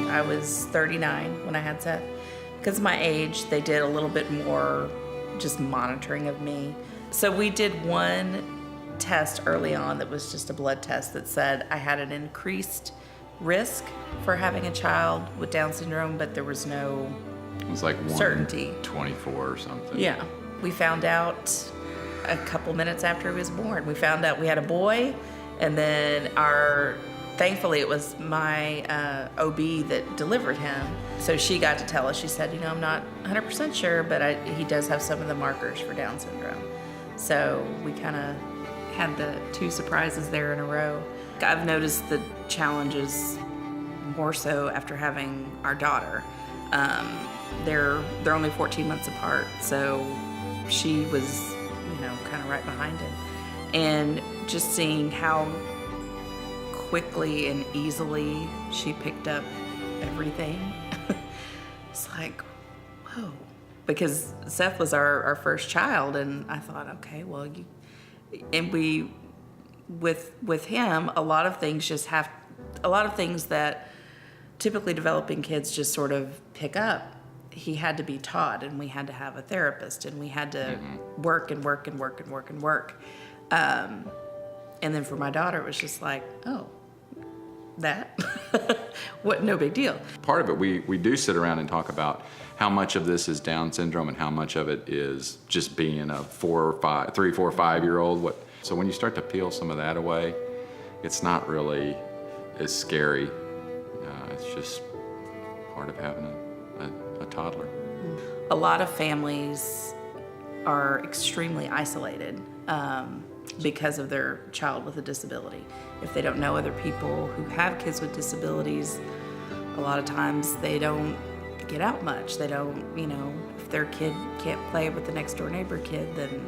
I was 39 when I had Seth. Because of my age, they did a little bit more just monitoring of me. So we did one test early on that was just a blood test that said I had an increased risk for having a child with Down syndrome, but there was no It was like certainty. 1/24 or something. Yeah. We found out a couple minutes after he was born. We found out we had a boy, and then thankfully it was my OB that delivered him. So she got to tell us, she said, I'm not 100% sure, but he does have some of the markers for Down syndrome. So we kind of had the two surprises there in a row. I've noticed the challenges more so after having our daughter. They're only 14 months apart, so she was, kind of right behind him. And just seeing how quickly and easily she picked up everything. It's like, whoa. Because Seth was our first child, and I thought, okay, well, with him, a lot of things that typically developing kids just sort of pick up. He had to be taught, and we had to have a therapist, and we had to work and work and work and work and work. And then for my daughter, it was just like, oh, that? What? No big deal. Part of it, we do sit around and talk about how much of this is Down syndrome and how much of it is just being a 3, 4, 5-year-old. So when you start to peel some of that away, it's not really as scary. It's just part of having a toddler. A lot of families are extremely isolated because of their child with a disability. If they don't know other people who have kids with disabilities, a lot of times they don't get out much. They don't, if their kid can't play with the next door neighbor kid, then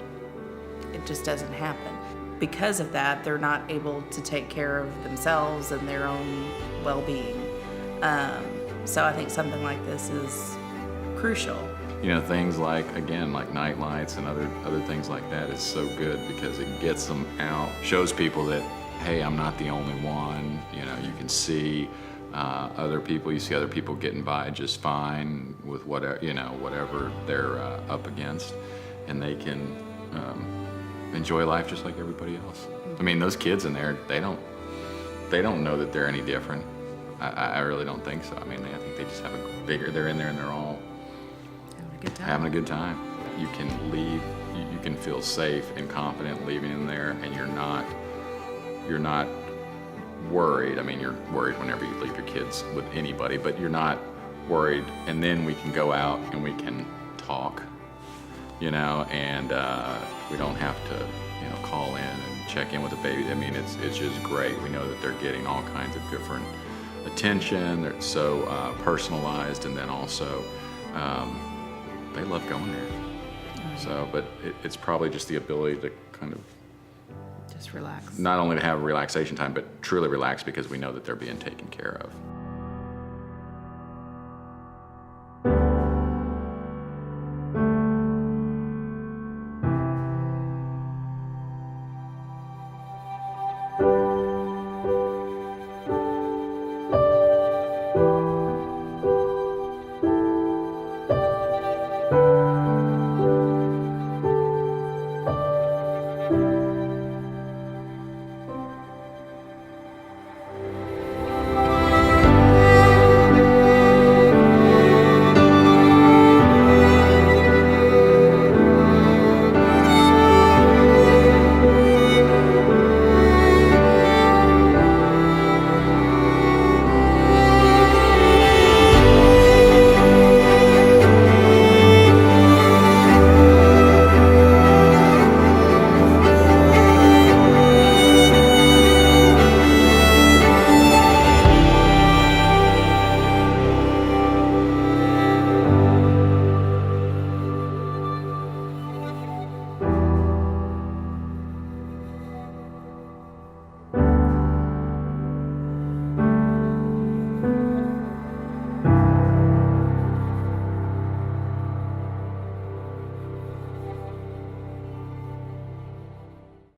it just doesn't happen. Because of that, they're not able to take care of themselves and their own well-being. So I think something like this is crucial. Things like night lights and other things like that is so good because it gets them out, shows people that, hey, I'm not the only one. You can see other people. You see other people getting by just fine with whatever they're up against, and they can enjoy life just like everybody else. I mean, those kids in there, they don't know that they're any different. I really don't think so. I mean, I think they just have they're in there and they're all having a good time. You can leave, you can feel safe and confident leaving in there, and you're not worried. I mean, you're worried whenever you leave your kids with anybody, but you're not worried. And then we can go out and we can talk, and we don't have to, call in and check in with the baby. I mean, it's just great. We know that they're getting all kinds of different attention. They're so personalized, and then also they love going there. So, but it's probably just the ability to kind of just relax. Not only to have relaxation time, but truly relax because we know that they're being taken care of.